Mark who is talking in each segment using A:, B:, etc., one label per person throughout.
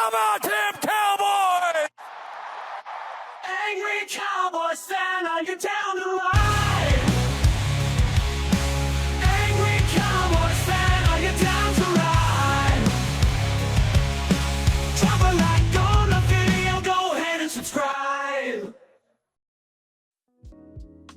A: about them Cowboys?
B: Angry Cowboys fan, are you down to ride? Angry Cowboys fan, are you down to ride? Drop a like on the video, go ahead and subscribe.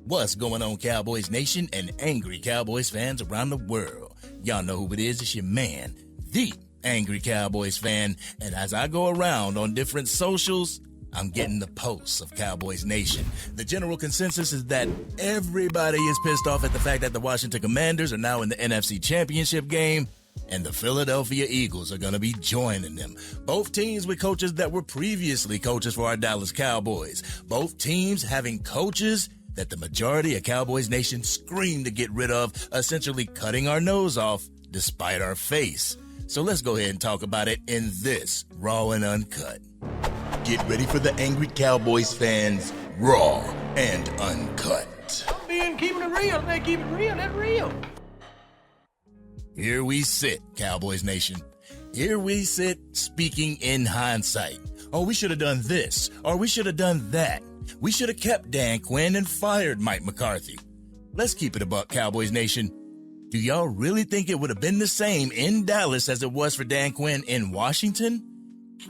C: What's going on, Cowboys Nation and angry Cowboys fans around the world? Y'all know who it is. It's your man, the Angry Cowboys fan. And as I go around on different socials, I'm getting the posts of Cowboys Nation. The general consensus is that everybody is pissed off at the fact that the Washington Commanders are now in the NFC Championship game, and the Philadelphia Eagles are going to be joining them. Both teams with coaches that were previously coaches for our Dallas Cowboys. Both teams having coaches that the majority of Cowboys Nation screamed to get rid of, essentially cutting our nose off despite our face. So let's go ahead and talk about it in this Raw and Uncut. Get ready for the angry Cowboys fans, Raw and Uncut.
A: Keeping it real. They keep it real. That's real.
C: Here we sit, Cowboys Nation. Here we sit speaking in hindsight. Oh, we should have done this, or we should have done that. We should have kept Dan Quinn and fired Mike McCarthy. Let's keep it a buck, Cowboys Nation. Do y'all really think it would have been the same in Dallas as it was for Dan Quinn in Washington?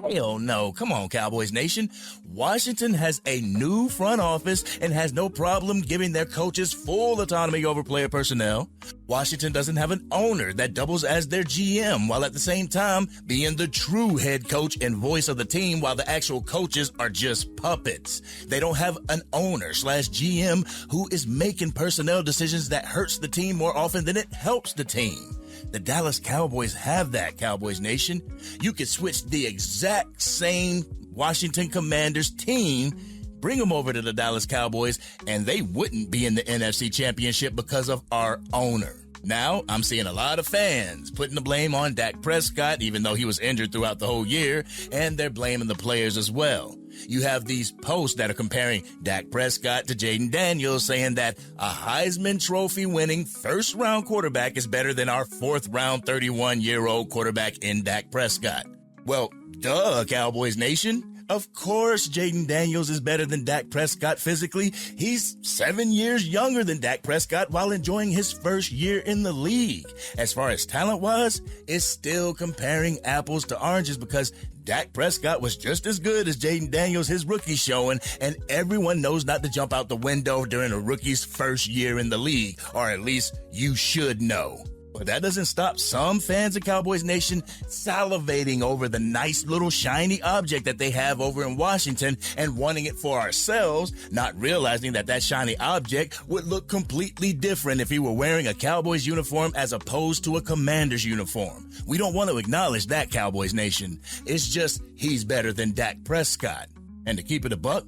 C: Hell no. Come on, Cowboys Nation. Washington has a new front office and has no problem giving their coaches full autonomy over player personnel. Washington doesn't have an owner that doubles as their GM while at the same time being the true head coach and voice of the team while the actual coaches are just puppets. They don't have an owner / GM who is making personnel decisions that hurts the team more often than it helps the team. The Dallas Cowboys have that, Cowboys Nation. You could switch the exact same Washington Commanders team, bring them over to the Dallas Cowboys, and they wouldn't be in the NFC Championship because of our owner. Now, I'm seeing a lot of fans putting the blame on Dak Prescott, even though he was injured throughout the whole year, and they're blaming the players as well. You have these posts that are comparing Dak Prescott to Jaden Daniels, saying that a Heisman Trophy winning first-round quarterback is better than our fourth-round 31-year-old quarterback in Dak Prescott. Well, duh, Cowboys Nation. Of course, Jaden Daniels is better than Dak Prescott physically. He's 7 years younger than Dak Prescott while enjoying his first year in the league. As far as talent-wise, it's still comparing apples to oranges because Dak Prescott was just as good as Jaden Daniels his rookie showing, and everyone knows not to jump out the window during a rookie's first year in the league, or at least you should know. But that doesn't stop some fans of Cowboys Nation salivating over the nice little shiny object that they have over in Washington and wanting it for ourselves, not realizing that that shiny object would look completely different if he were wearing a Cowboys uniform as opposed to a Commanders uniform. We don't want to acknowledge that, Cowboys Nation. It's just he's better than Dak Prescott. And to keep it a buck,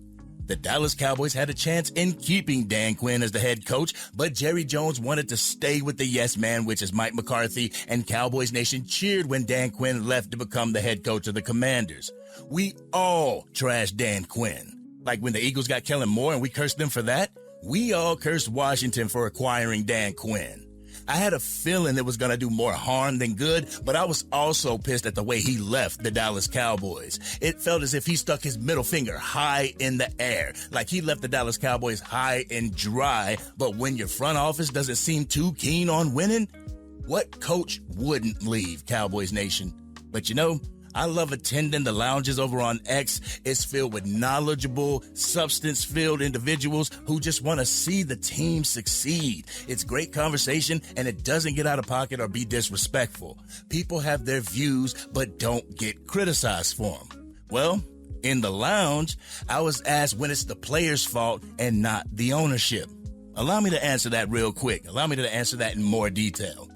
C: the Dallas Cowboys had a chance in keeping Dan Quinn as the head coach, but Jerry Jones wanted to stay with the yes man, which is Mike McCarthy, and Cowboys Nation cheered when Dan Quinn left to become the head coach of the Commanders. We all trashed Dan Quinn. Like when the Eagles got Kellen Moore and we cursed them for that, we all cursed Washington for acquiring Dan Quinn. I had a feeling it was going to do more harm than good, but I was also pissed at the way he left the Dallas Cowboys. It felt as if he stuck his middle finger high in the air, like he left the Dallas Cowboys high and dry. But when your front office doesn't seem too keen on winning, what coach wouldn't leave, Cowboys Nation? But you know, I love attending the lounges over on X. It's filled with knowledgeable, substance-filled individuals who just want to see the team succeed. It's great conversation, and it doesn't get out of pocket or be disrespectful. People have their views, but don't get criticized for them. Well, in the lounge, I was asked when it's the players' fault and not the ownership. Allow me to answer that real quick. Allow me to answer that in more detail.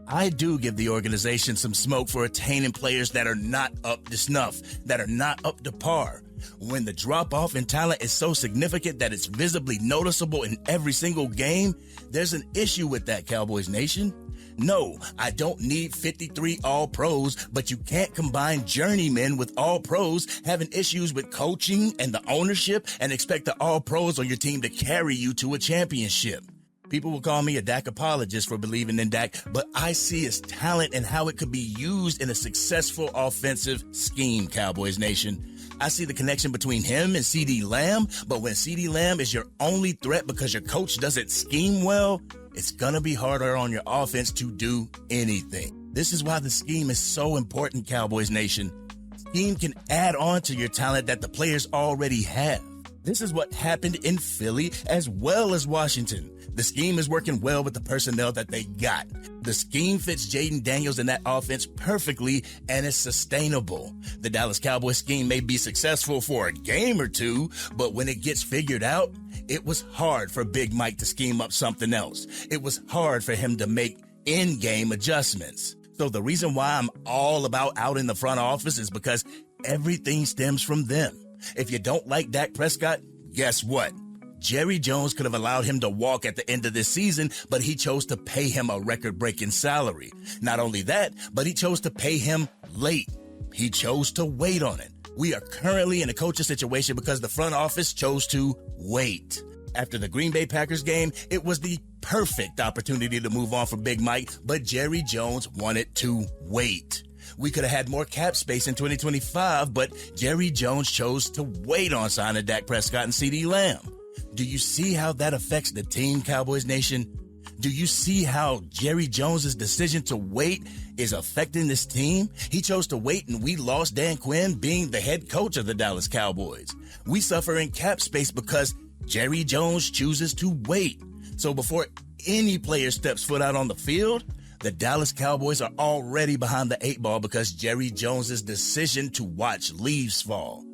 C: I do give the organization some smoke for attaining players that are not up to snuff, that are not up to par. When the drop-off in talent is so significant that it's visibly noticeable in every single game, there's an issue with that, Cowboys Nation. No, I don't need 53 All-Pros, but you can't combine journeymen with All-Pros having issues with coaching and the ownership and expect the All-Pros on your team to carry you to a championship. People will call me a Dak apologist for believing in Dak, but I see his talent and how it could be used in a successful offensive scheme, Cowboys Nation. I see the connection between him and CeeDee Lamb, but when CeeDee Lamb is your only threat because your coach doesn't scheme well, it's gonna be harder on your offense to do anything. This is why the scheme is so important, Cowboys Nation. Scheme can add on to your talent that the players already have. This is what happened in Philly as well as Washington. The scheme is working well with the personnel that they got. The scheme fits Jaden Daniels in that offense perfectly and is sustainable. The Dallas Cowboys scheme may be successful for a game or two, but when it gets figured out, it was hard for Big Mike to scheme up something else. It was hard for him to make in-game adjustments. So the reason why I'm all about out in the front office is because everything stems from them. If you don't like Dak Prescott, guess what? Jerry Jones could have allowed him to walk at the end of this season, but he chose to pay him a record-breaking salary. Not only that, but he chose to pay him late. He chose to wait on it. We are currently in a coaching situation because the front office chose to wait. After the Green Bay Packers game, it was the perfect opportunity to move on from Big Mike, but Jerry Jones wanted to wait. We could have had more cap space in 2025, but Jerry Jones chose to wait on signing Dak Prescott and CeeDee Lamb. Do you see how that affects the team, Cowboys Nation? Do you see how Jerry Jones' decision to wait is affecting this team? He chose to wait, and we lost Dan Quinn being the head coach of the Dallas Cowboys. We suffer in cap space because Jerry Jones chooses to wait. So before any player steps foot out on the field, the Dallas Cowboys are already behind the 8 ball because Jerry Jones' decision to watch leaves fall.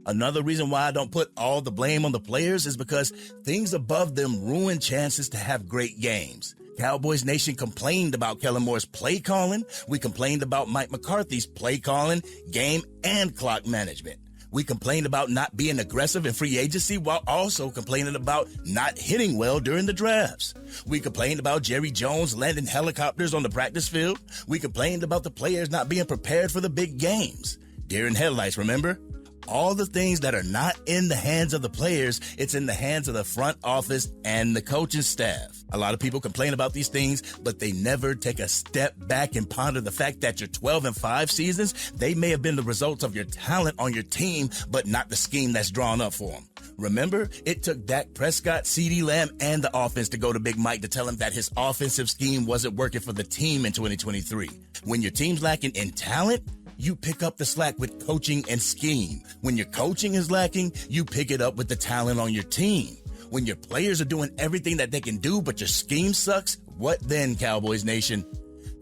C: Another reason why I don't put all the blame on the players is because things above them ruin chances to have great games. Cowboys Nation complained about Kellen Moore's play calling. We complained about Mike McCarthy's play calling, game, and clock management. We complained about not being aggressive in free agency while also complaining about not hitting well during the drafts. We complained about Jerry Jones landing helicopters on the practice field. We complained about the players not being prepared for the big games. Deer in headlights, remember? All the things that are not in the hands of the players, it's in the hands of the front office and the coaching staff. A lot of people complain about these things, but they never take a step back and ponder the fact that your 12-5 seasons, they may have been the results of your talent on your team, but not the scheme that's drawn up for them. Remember, it took Dak Prescott, CeeDee Lamb, and the offense to go to Big Mike to tell him that his offensive scheme wasn't working for the team in 2023. When your team's lacking in talent, you pick up the slack with coaching and scheme. When your coaching is lacking, you pick it up with the talent on your team. When your players are doing everything that they can do, but your scheme sucks, what then, Cowboys Nation?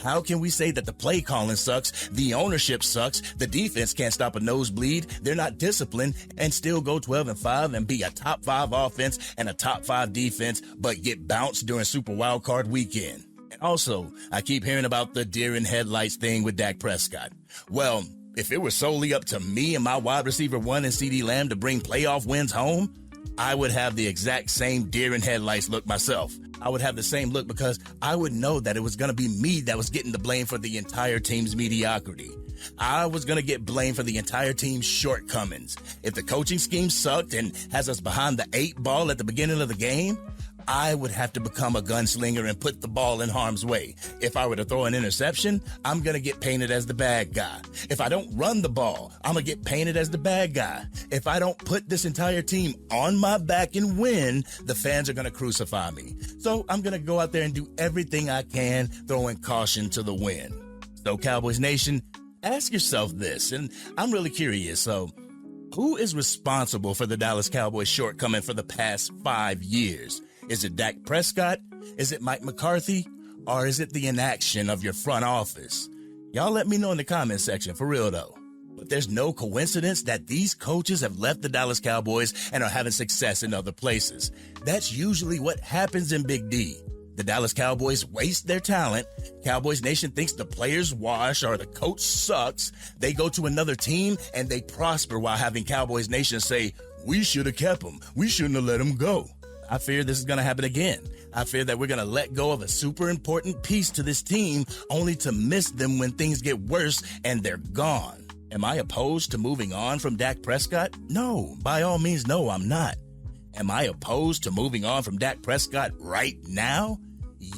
C: How can we say that the play calling sucks, the ownership sucks, the defense can't stop a nosebleed, they're not disciplined, and still go 12-5 and be a top 5 offense and a top 5 defense, but get bounced during Super Wildcard Weekend? Also, I keep hearing about the deer in headlights thing with Dak Prescott. Well, if it were solely up to me and my wide receiver 1 and CeeDee Lamb to bring playoff wins home, I would have the exact same deer in headlights look myself. I would have the same look because I would know that it was going to be me that was getting the blame for the entire team's mediocrity. I was going to get blamed for the entire team's shortcomings. If the coaching scheme sucked and has us behind the 8 ball at the beginning of the game, I would have to become a gunslinger and put the ball in harm's way. If I were to throw an interception, I'm going to get painted as the bad guy. If I don't run the ball, I'm going to get painted as the bad guy. If I don't put this entire team on my back and win, the fans are going to crucify me. So I'm going to go out there and do everything I can, throwing caution to the wind. So Cowboys Nation, ask yourself this, and I'm really curious. So who is responsible for the Dallas Cowboys shortcoming for the past 5 years? Is it Dak Prescott? Is it Mike McCarthy? Or is it the inaction of your front office? Y'all let me know in the comment section, for real though. But there's no coincidence that these coaches have left the Dallas Cowboys and are having success in other places. That's usually what happens in Big D. The Dallas Cowboys waste their talent. Cowboys Nation thinks the players wash or the coach sucks. They go to another team and they prosper while having Cowboys Nation say, we should have kept him. We shouldn't have let him go. I fear this is going to happen again. I fear that we're going to let go of a super important piece to this team only to miss them when things get worse and they're gone. Am I opposed to moving on from Dak Prescott? No, by all means, no, I'm not. Am I opposed to moving on from Dak Prescott right now?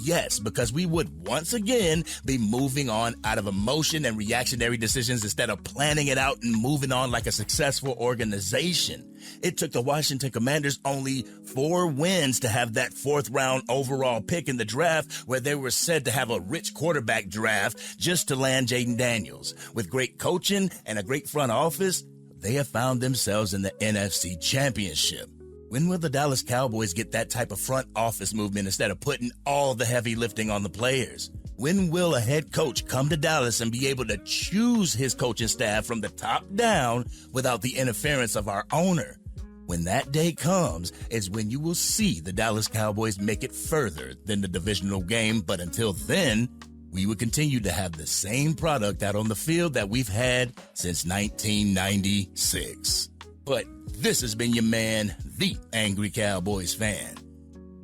C: Yes, because we would once again be moving on out of emotion and reactionary decisions instead of planning it out and moving on like a successful organization. It took the Washington Commanders only 4 wins to have that 4th round overall pick in the draft, where they were said to have a rich quarterback draft just to land Jaden Daniels. With great coaching and a great front office, they have found themselves in the NFC Championship. When will the Dallas Cowboys get that type of front office movement instead of putting all the heavy lifting on the players? When will a head coach come to Dallas and be able to choose his coaching staff from the top down without the interference of our owner? When that day comes is when you will see the Dallas Cowboys make it further than the divisional game. But until then, we will continue to have the same product out on the field that we've had since 1996. But this has been your man, the Angry Cowboys fan.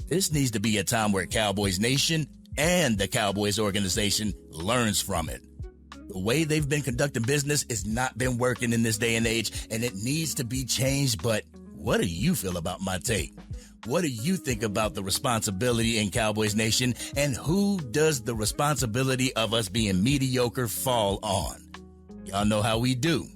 C: This needs to be a time where Cowboys Nation and the Cowboys organization learns from it. The way they've been conducting business has not been working in this day and age, and it needs to be changed. But what do you feel about my take? What do you think about the responsibility in Cowboys Nation, and who does the responsibility of us being mediocre fall on? Y'all know how we do.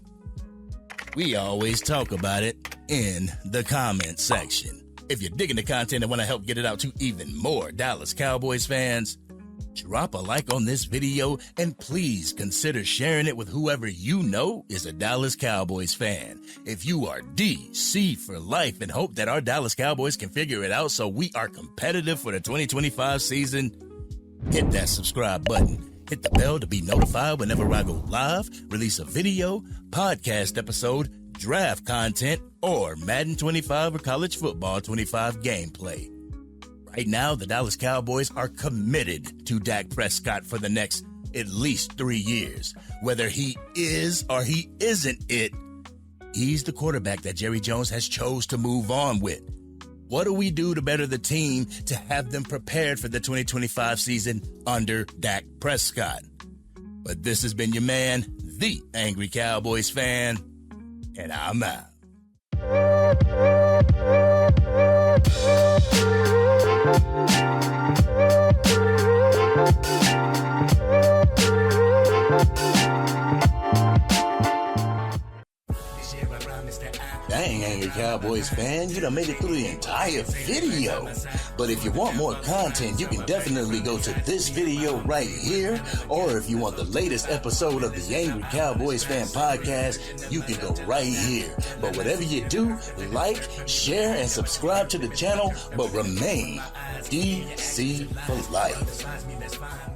C: We always talk about it in the comment section. If you're digging the content and want to help get it out to even more Dallas Cowboys fans, drop a like on this video and please consider sharing it with whoever you know is a Dallas Cowboys fan. If you are DC for life and hope that our Dallas Cowboys can figure it out so we are competitive for the 2025 season, hit that subscribe button. Hit the bell to be notified whenever I go live, release a video, podcast episode, draft content, or Madden 25 or College Football 25 gameplay. Right now, the Dallas Cowboys are committed to Dak Prescott for the next at least 3 years. Whether he is or he isn't it, he's the quarterback that Jerry Jones has chose to move on with. What do we do to better the team to have them prepared for the 2025 season under Dak Prescott? But this has been your man, the Angry Cowboys fan, and I'm out. Dang, Angry Cowboys fan, you done made it through the entire video. But if you want more content, you can definitely go to this video right here. Or if you want the latest episode of the Angry Cowboys Fan Podcast, you can go right here. But whatever you do, like, share, and subscribe to the channel, but remain DC for life.